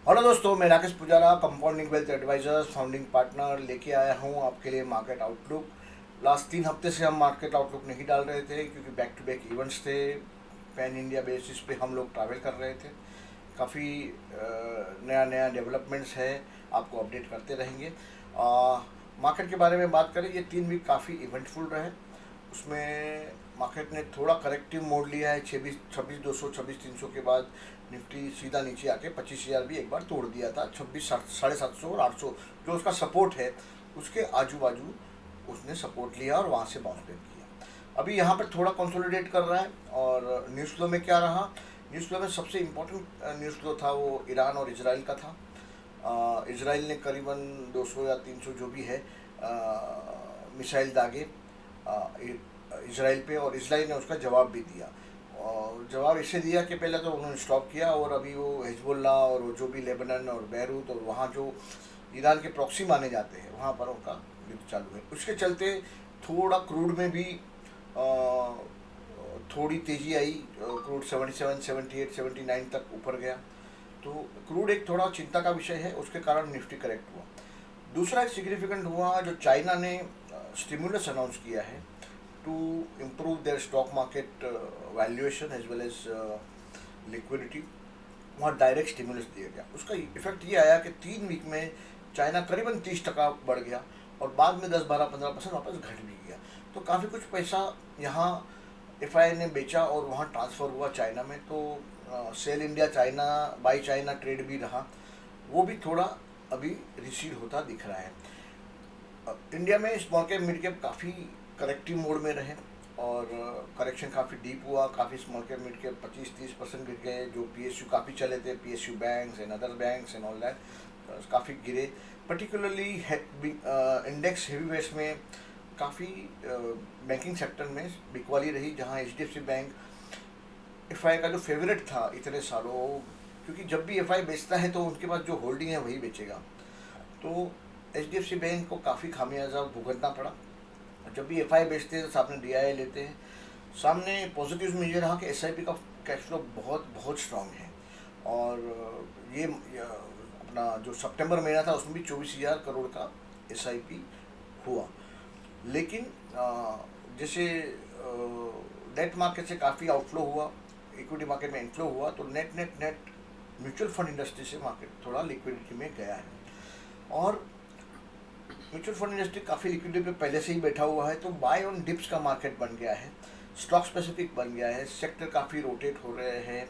Hello दोस्तों, मैं Rakesh Pujara, compounding wealth advisors founding partner लेके आया हूँ आपके लिए मार्केट आउटलुक। लास्ट 3 हफ्ते से हम मार्केट आउटलुक नहीं डाल रहे थे क्योंकि बैक टू बैक इवेंट्स थे। पैन इंडिया बेसिस पे हम लोग ट्रैवल कर रहे थे। काफ़ी नया नया डेवलपमेंट्स है, आपको अपडेट करते रहेंगे। मार्केट के बारे में बात करें, ये 3 वीक काफ़ी इवेंटफुल रहे। उसमें मार्केट ने थोड़ा करेक्टिव मोड लिया है। 26,200 26,300 के बाद निफ्टी सीधा नीचे आके 25,000 भी एक बार तोड़ दिया था। 26,750 और 800 जो उसका सपोर्ट है, उसके आजू बाजू उसने सपोर्ट लिया और वहाँ से बाउंस बैक किया। अभी यहाँ पर थोड़ा कंसोलिडेट कर रहा है। और न्यूज़ फ्लो में क्या रहा? न्यूज़ फ्लो में सबसे इम्पोर्टेंट न्यूज़ फ्लो था वो ईरान और इजराइल का था। इजराइल ने करीबन 200 या 300 जो भी है मिसाइल दागे इसराइल पे, और इसराइल ने उसका जवाब भी दिया। और जवाब इससे दिया कि पहले तो उन्होंने स्टॉप किया, और अभी वो हिजबुल्ला और वो जो भी लेबनान और बैरूत और वहाँ जो ईरान के प्रॉक्सी माने जाते हैं वहाँ पर उनका युद्ध चालू है। उसके चलते थोड़ा क्रूड में भी थोड़ी तेज़ी आई। क्रूड 77 78 79 तक ऊपर गया। तो क्रूड एक थोड़ा चिंता का विषय है, उसके कारण निफ्टी करेक्ट हुआ। दूसरा एक सिग्निफिकेंट हुआ, जो चाइना ने स्टिमुलस अनाउंस किया है to improve their stock market valuation as well as liquidity. वहाँ डायरेक्ट स्टिमुलस दिया गया। उसका इफेक्ट ये आया कि 3 वीक में चाइना करीबन 30% बढ़ गया, और बाद में 10 12 15% वापस घट भी गया। तो काफ़ी कुछ पैसा यहाँ एफआई ने बेचा और वहाँ ट्रांसफ़र हुआ चाइना में। तो sell India China buy China trade भी रहा, वो भी थोड़ा अभी रिसीड होता दिख रहा है। इंडिया में स्मॉल कैप मिड कैप काफ़ी करेक्टिव मोड में रहे, और करेक्शन काफ़ी डीप हुआ। काफ़ी स्मॉल कैप मिड कैप 25-30% गिर गए। जो पीएसयू काफ़ी चले थे, PSU banks and other banks and all that, काफ़ी गिरे। पर्टिकुलरली इंडेक्स हेवी वेट्स में काफ़ी बैंकिंग सेक्टर में बिकवाली रही, जहाँ एचडीएफसी बैंक एफआई का जो फेवरेट था इतने सालों, क्योंकि जब भी एफआई बेचता है तो उनके पास जो होल्डिंग है वही बेचेगा। तो एचडीएफसी बैंक को काफ़ी खामियाजा भुगतना पड़ा। जब भी एफआई बेचते हैं तो सामने डीआई लेते हैं। सामने पॉजिटिव में ये रहा कि एसआईपी का कैश फ्लो बहुत बहुत स्ट्रांग है। और ये अपना जो सितंबर महीना था उसमें भी 24,000 करोड़ का एसआईपी हुआ। लेकिन जैसे डेट मार्केट से काफ़ी आउटफ्लो हुआ, इक्विटी मार्केट में इनफ्लो हुआ, तो net net net mutual fund industry से मार्केट थोड़ा लिक्विडिटी में गया है। और म्यूचुअल फंड इंडस्ट्री काफ़ी लिक्विडिटी पे पहले से ही बैठा हुआ है, तो बाय ऑन डिप्स का मार्केट बन गया है, स्टॉक स्पेसिफिक बन गया है, सेक्टर काफ़ी रोटेट हो रहे हैं,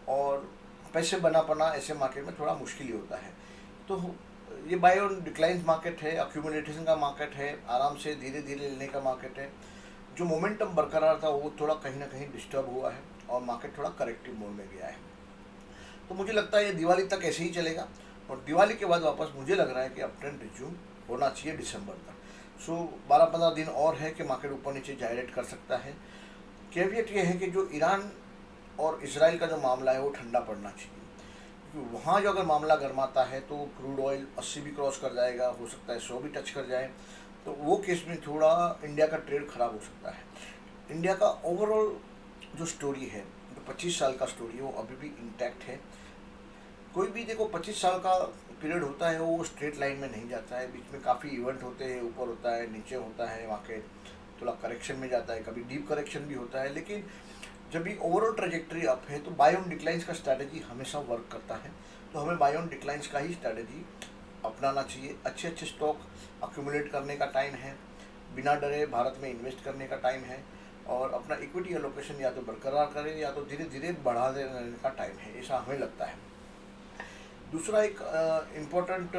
और पैसे बना पाना ऐसे मार्केट में थोड़ा मुश्किल ही होता है। तो ये बाय ऑन डिक्लाइन मार्केट है, अक्यूमुलेशन का मार्केट है, आराम से धीरे धीरे लेने का मार्केट है। जो मोमेंटम बरकरार था वो थोड़ा कहीं ना कहीं डिस्टर्ब हुआ है, और मार्केट थोड़ा करेक्टिव मोड में गया है। तो मुझे लगता है ये दिवाली तक ऐसे ही चलेगा, और दिवाली के बाद वापस मुझे लग रहा है कि अप ट्रेंड रिज्यूम होना चाहिए दिसंबर तक। सो 12-15 दिन और है कि मार्केट ऊपर नीचे जायरेट कर सकता है। कैवियट ये है कि जो ईरान और इसराइल का जो मामला है वो ठंडा पड़ना चाहिए, क्योंकि वहाँ जो अगर मामला गर्माता है तो क्रूड ऑयल 80 भी क्रॉस कर जाएगा, हो सकता है 100 भी टच कर जाए। तो वो केस में थोड़ा इंडिया का ट्रेड खराब हो सकता है। इंडिया का ओवरऑल जो स्टोरी है, जो 25 साल का स्टोरी है, वो अभी भी इंटैक्ट है। कोई भी देखो 25 साल का पीरियड होता है वो स्ट्रेट लाइन में नहीं जाता है, बीच में काफ़ी इवेंट होते हैं, ऊपर होता है नीचे होता है, मार्केट थोड़ा करेक्शन में जाता है, कभी डीप करेक्शन भी होता है। लेकिन जब भी ओवरऑल ट्रेजेक्टरी अप है तो बाय ऑन डिक्लाइंस का स्ट्रैटेजी हमेशा वर्क करता है। तो हमें बाय ऑन डिक्लाइंस का ही स्ट्रैटेजी अपनाना चाहिए। अच्छे अच्छे स्टॉक अक्यूमुलेट करने का टाइम है, बिना डरे भारत में इन्वेस्ट करने का टाइम है, और अपना इक्विटी एलोकेशन या तो बरकरार करें या तो धीरे धीरे बढ़ा देने का टाइम है, ऐसा हमें लगता है। दूसरा एक इम्पोर्टेंट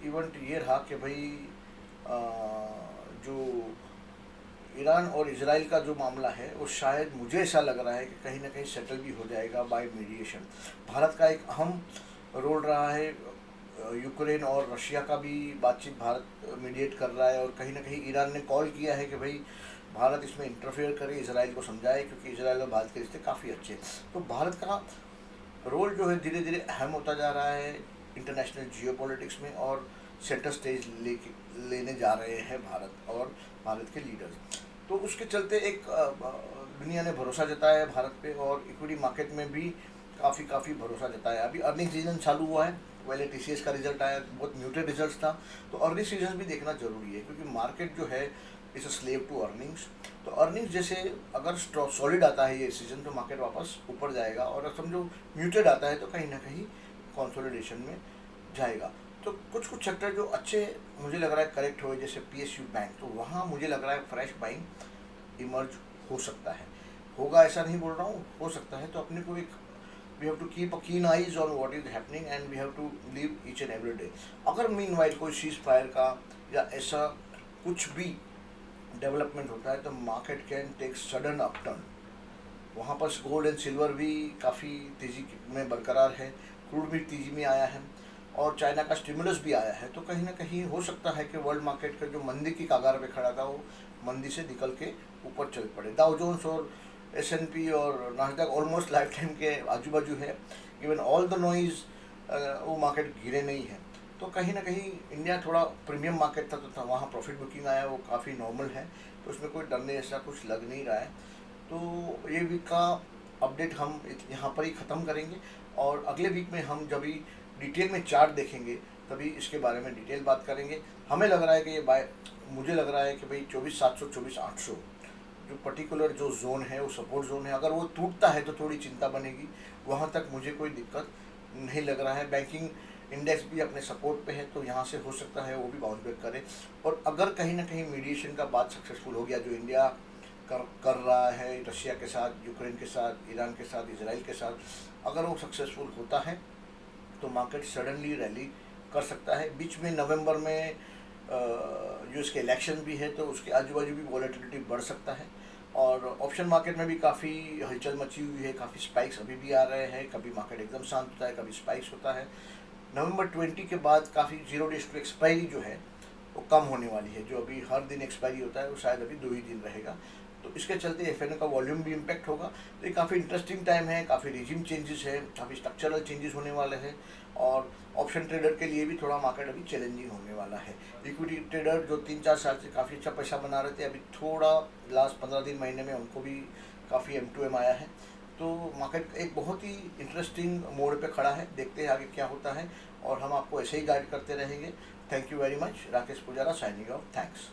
इवेंट ये रहा कि भाई जो ईरान और इजराइल का जो मामला है वो शायद मुझे ऐसा लग रहा है कि कहीं ना कहीं सेटल भी हो जाएगा बाय मीडिएशन। भारत का एक अहम रोल रहा है। यूक्रेन और रशिया का भी बातचीत भारत मीडिएट कर रहा है, और कहीं ना कहीं ईरान ने कॉल किया है कि भाई भारत इसमें इंटरफेयर करे, इसराइल को समझाए, क्योंकि इसराइल और भारत के रिश्ते काफ़ी अच्छे हैं। तो भारत का रोल जो है धीरे धीरे अहम होता जा रहा है इंटरनेशनल जियोपॉलिटिक्स में, और सेंटर स्टेज लेने जा रहे हैं भारत और भारत के लीडर्स। तो उसके चलते एक दुनिया ने भरोसा जताया है भारत पे, और इक्विटी मार्केट में भी काफ़ी भरोसा जताया। अभी अर्निंग सीजन चालू हुआ है, पहले टीसीएस का रिजल्ट आया, बहुत म्यूटेड रिजल्ट था, तो अर्निंग सीजन भी देखना जरूरी है, क्योंकि मार्केट जो है is a slave to earnings. तो अर्निंग्स जैसे अगर सॉलिड आता है ये सीजन तो मार्केट वापस ऊपर जाएगा, और अगर समझो म्यूटेड आता है तो कहीं ना कहीं कंसोलिडेशन में जाएगा। तो कुछ कुछ सेक्टर जो अच्छे मुझे लग रहा है करेक्ट हुए, जैसे पीएसयू बैंक, तो वहाँ मुझे लग रहा है फ्रेश बाइंग इमर्ज हो सकता है। होगा ऐसा नहीं बोल रहा हूँ, हो सकता है। तो अपने को एक we have to keep a keen eyes on what is happening and we have to live each and every day. अगर मीनवाइल कोई सीज फायर का या ऐसा कुछ भी डेवलपमेंट होता है तो market can take sudden upturn. वहाँ पर गोल्ड एंड सिल्वर भी काफ़ी तेज़ी में बरकरार है, क्रूड भी तेज़ी में आया है, और चाइना का स्टिमुलस भी आया है। तो कहीं ना कहीं हो सकता है कि वर्ल्ड मार्केट का जो मंदी की कगार पे खड़ा था वो मंदी से निकल के ऊपर चल पड़े। डाउ जोन्स और एसएनपी और नास्डैक ऑलमोस्ट लाइफ टाइम के आजू बाजू है, इवन ऑल द नॉइज वो मार्केट गिरे नहीं है। तो कहीं ना कहीं इंडिया थोड़ा प्रीमियम मार्केट था, तो वहाँ प्रॉफिट बुकिंग आया, वो काफ़ी नॉर्मल है, तो उसमें कोई डरने जैसा कुछ लग नहीं रहा है। तो ये वीक का अपडेट हम यहाँ पर ही ख़त्म करेंगे, और अगले वीक में हम जब भी डिटेल में चार्ट देखेंगे तभी इसके बारे में डिटेल बात करेंगे। हमें लग रहा है कि ये मुझे लग रहा है कि भाई 24,700 24,800 जो पर्टिकुलर जो जोन है वो सपोर्ट जोन है, अगर वो टूटता है तो थोड़ी चिंता बनेगी। वहाँ तक मुझे कोई दिक्कत नहीं लग रहा है। बैंकिंग इंडेक्स भी अपने सपोर्ट पे है, तो यहाँ से हो सकता है वो भी बाउंस बैक करे। और अगर कहीं ना कहीं मीडिएशन का बात सक्सेसफुल हो गया, जो इंडिया कर रहा है रशिया के साथ, यूक्रेन के साथ, ईरान के साथ, इजराइल के साथ, अगर वो सक्सेसफुल होता है तो मार्केट सडनली रैली कर सकता है। बीच में नवंबर में जो इसके इलेक्शन भी है, तो उसके आजू बाजू भी वॉलेटिलिटी बढ़ सकता है। और ऑप्शन मार्केट में भी काफ़ी हलचल मची हुई है, काफ़ी स्पाइक्स अभी भी आ रहे हैं, कभी मार्केट एकदम शांत होता है, कभी स्पाइक्स होता है। नवंबर 20 के बाद काफ़ी 0 डेज टू एक्सपायरी जो है वो कम होने वाली है। जो अभी हर दिन एक्सपायरी होता है वो शायद अभी 2 ही दिन रहेगा, तो इसके चलते एफएनओ का वॉल्यूम भी इम्पैक्ट होगा। तो ये काफ़ी इंटरेस्टिंग टाइम है, काफ़ी रिजिम चेंजेस है, काफ़ी स्ट्रक्चरल चेंजेस होने वाले हैं, और ऑप्शन ट्रेडर के लिए भी थोड़ा मार्केट अभी चैलेंजिंग होने वाला है। इक्विटी ट्रेडर जो 3-4 साल से काफ़ी अच्छा पैसा बना रहे थे, अभी थोड़ा लास्ट 15 दिन महीने में उनको भी काफ़ी M2M आया है। तो मार्केट एक बहुत ही इंटरेस्टिंग मोड पे खड़ा है, देखते हैं आगे क्या होता है, और हम आपको ऐसे ही गाइड करते रहेंगे। Thank you very much. Rakesh Pujara signing off. Thanks.